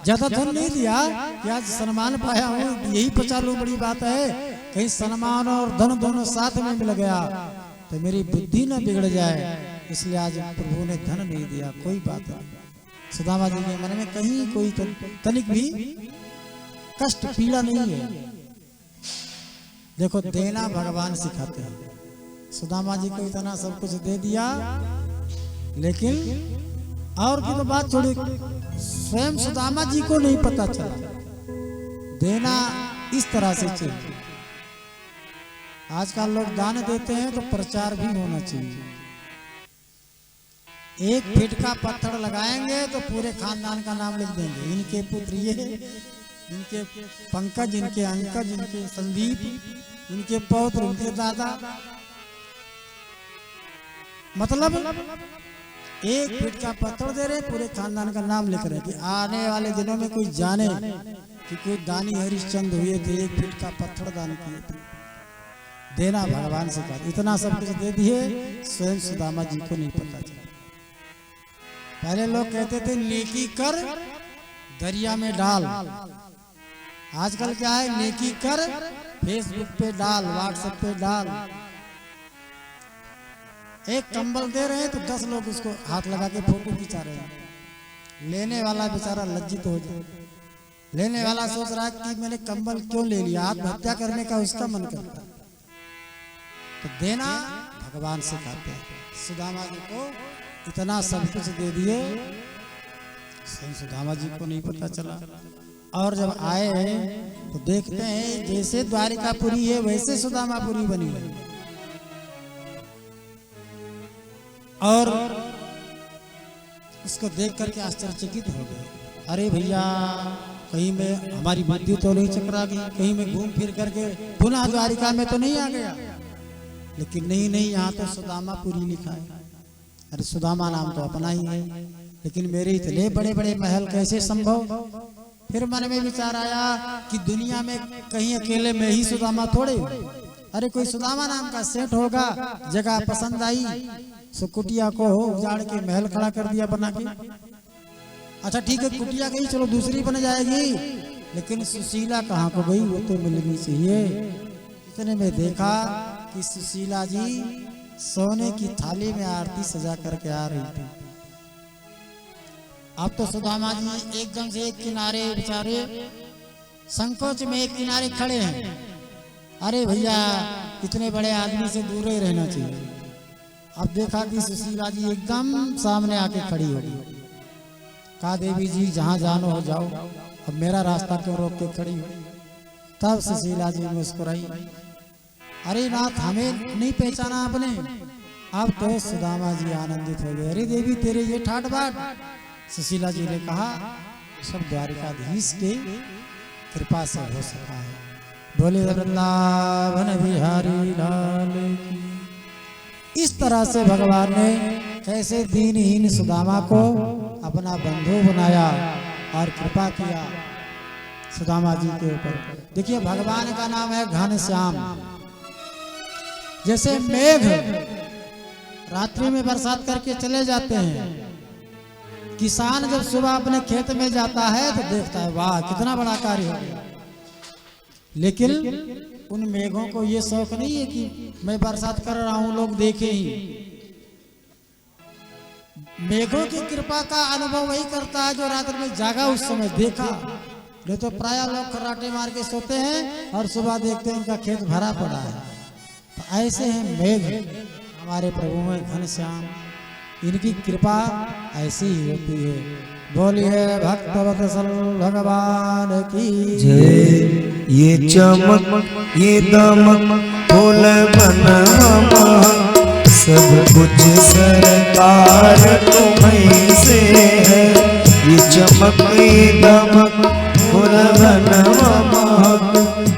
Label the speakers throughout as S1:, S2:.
S1: ज्यादा धन नहीं दिया कि आज सम्मान पाया हूँ, यही पचा लूं, बड़ी बात है। कहीं सम्मान और धन दोनों साथ में मिल गया तो मेरी बुद्धि न बिगड़ जाए, इसलिए आज प्रभु ने धन नहीं दिया। कोई बात नहीं। सुदामा जी के मन में कहीं कोई तनिक भी कष्ट पीड़ा नहीं है। देखो, देना भगवान सिखाते हैं। सुदामा जी को इतना सब कुछ दे दिया, लेकिन और की तो बात छोड़ी, स्वयं सुदामा जी को नहीं पता चला। देना इस तरह से चाहिए। आजकल लोग दान देते हैं तो प्रचार भी होना चाहिए। एक फीट का पत्थर लगाएंगे तो पूरे खानदान का नाम लिख देंगे, इनके पुत्र ये, इनके पंकज, इनके अंकज, इनके संदीप, इनके पौत्र, इनके दादा। मतलब एक फीट का पत्थर दे रहे, पूरे खानदान का नाम लिख रहे कि आने वाले दिनों में कोई जाने कि कोई दानी हरिश्चंद्र हुए थे, एक फीट का पत्थर दान किए थे। देना भगवान से कहा, इतना सब कुछ दे दिए, स्वयं सुदामा जी को नहीं पता चला। पहले लोग कहते थे नेकी कर दरिया में डाल, आजकल क्या है, नेकी कर फेसबुक पे डाल, व्हाट्सएप पे डाल। एक कंबल दे रहे हैं तो 10 लोग उसको हाथ लगा के फोटो खिंचा रहे हैं। लेने वाला बेचारा लज्जित हो जाए। लेने वाला सोच रहा है कि मैंने कंबल क्यों ले लिया, आत्महत्या करने का उसका मन करता है। तो देना भगवान से खाते हैं। सुदामा जी को इतना सब कुछ दे दिए, स्वयं सुदामा जी को नहीं पता चला। और जब आए तो देखते हैं जैसे द्वारिकापुरी है वैसे सुदामापुरी बनी है। और उसको देख करके आश्चर्यचकित हो गए। अरे भैया, कहीं में हमारी बुद्धि तो नहीं चकरा गई, कहीं में घूम फिर करके पुनः द्वारिका में तो नहीं आ गया। लेकिन नहीं, यहाँ तो सुदामापुरी लिखा है। अरे सुदामा नाम तो अपना ही है, लेकिन मेरे इतने बड़े बड़े महल कैसे संभव। फिर मन में विचार आया कि दुनिया में कहीं अकेले में ही सुदामा थोड़े। अरे कोई सुदामा नाम का सेठ होगा, जगह पसंद आई, सो कुटिया को उजाड़ के महल खड़ा कर दिया बना के। अच्छा ठीक है, कुटिया गई, चलो दूसरी बन जाएगी, लेकिन सुशीला कहाँ को गई, वो तो मिलनी चाहिए। इतने में देखा कि सुशीला जी सोने की थाली में आरती सजा करके आ रही थी। अब तो सुदामा जी एकदम से एक किनारे बेचारे संकोच में एक किनारे खड़े हैं। अरे भैया, इतने बड़े आदमी से दूर ही रहना चाहिए। अब देखा कि सुशीला जी एकदम सामने आके खड़ी हो गई। कहा, देवी जी जहाँ जानो हो जाओ, अब मेरा रास्ता क्यों रोक के खड़ी हो। तब सुशीला जी मुस्कुराई। अरे नाथ, हमें नहीं पहचाना आपने। अब तो सुदामा जी आनंदित हो गए। अरे देवी, तेरे ये ठाट बाट। सुशीला जी ने कहा, सब द्वारिकाधीश के कृपा से हो सका है। बोले वृंदावन बिहारी लाल की। इस तरह से भगवान ने कैसे दीनहीन सुदामा को अपना बंधु बनाया और कृपा किया सुदामा जी के ऊपर। देखिए, भगवान का नाम है घनश्याम। जैसे मेघ रात्रि में बरसात करके चले जाते हैं, किसान जब सुबह अपने खेत में जाता है तो देखता है, वाह कितना बड़ा कार्य हो गया। लेकिन उन मेघों को ये शौक नहीं है कि मैं बरसात कर रहा हूं, लोग देखें ही। मेघों की कृपा का अनुभव वही करता है जो रात्रि में जागा उस समय देखा। नहीं तो प्राय लोग खर्राटे मार के सोते हैं और सुबह देखते हैं उनका खेत भरा पड़ा है। तो ऐसे हैं मेघ, हमारे प्रभु में घनश्याम, इनकी कृपा ऐसी ही होती है। बोलिए भक्तवत्सल भगवान की
S2: जय। ये चमक ये दमक फूल बनवा, सब कुछ सरकार तुम्हीं से है। ये चमक ये दमक फूल बनवा,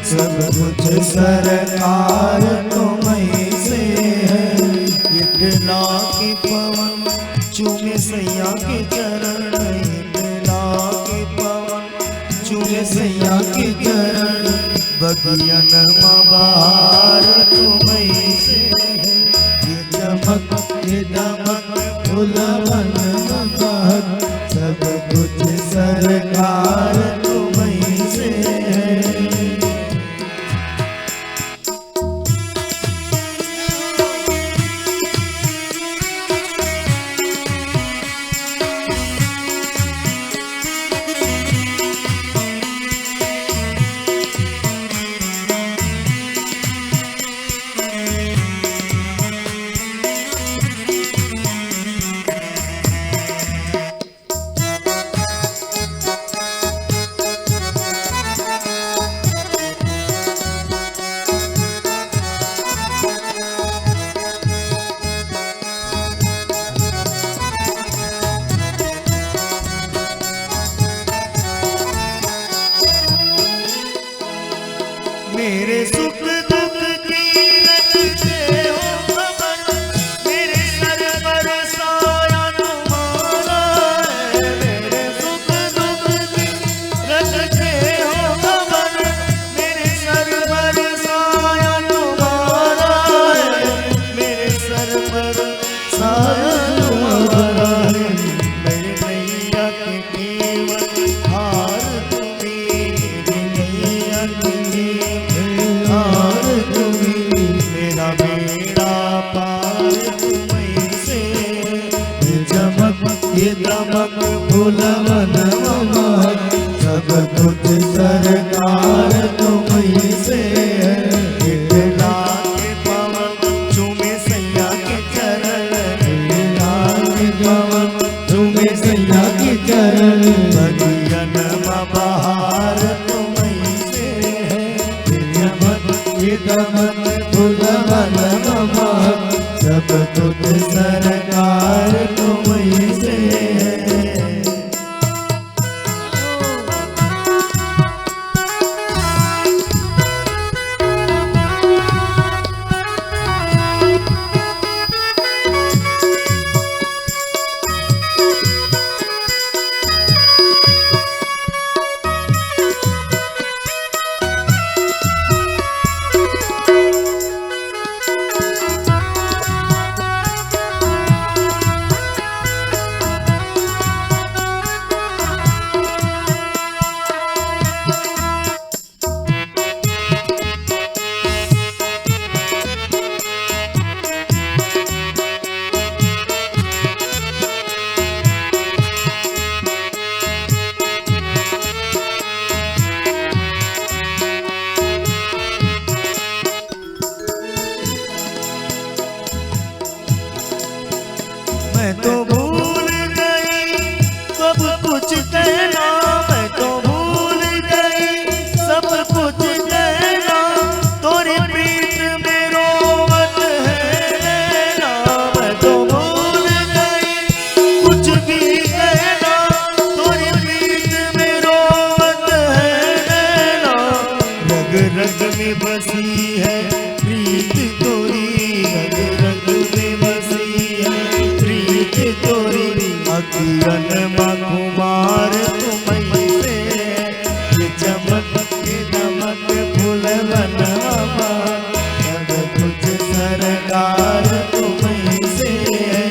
S2: सब कुछ सरकार तुम्हीं से है। इतना की पवन चूमे सैया के चरण, इतना की पवन चूमे सैया के चरण। बगियन मबार तुम्हीं से है। ये चमक ये दमक फूल बन महक, सब कुछ सरकार सरकार तुम्हीं से है। मेरे सुख दुख की रखते हो खबर, मेरे सर पर साया तुम्हारा है। मेरे सुख दुख की रखते हो खबर, मेरे सर पर साया तुम्हारा है। मेरे सर पर साया तुम्हारा है। मेरे नैया के केवल हार तुम्हीं, मेरी नैया के हार तुम्हीं, मेरा बेड़ा पार तुम्हीं से। ये चमक ये दमक फूलवन महक, सब कुछ सरकार तुम्हीं से है। गिरला के पवन चूमे सैया के चरण, गिरला के पवन चूमे सैया के चरण। बगियन बहार तुम्हीं से है। ये दमन फूलवन महक, सब कुछ सरकार तुम्हीं से है। मैं तो भूल गई सब कुछ कहना, मैं तो भूल गई सब कुछ कहना। तोरी प्रीत में रोवत है नैना, मैं तो भूल गई कुछ भी कहना। तोरी प्रीत में रोवत है नैना, रग रग में बसी है प्रीत तोरी, रग रग में बसी है प्रीत तोरी। अखियन कुमार तुम्हीं से, ये चमक ये दमक फूलवन महक, सब कुछ सरकार तुम्हीं से है।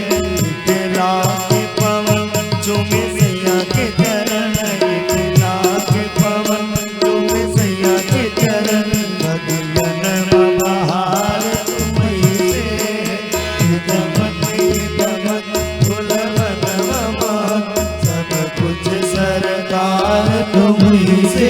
S2: गिरला के पवन चूमे सैया के चरण, गिरला के पवन चूमे सैया के चरण। अखियन बहार तुम्हीं से है। ये दमक फूलवन महक, सब कुछ सरकार तुम्हीं से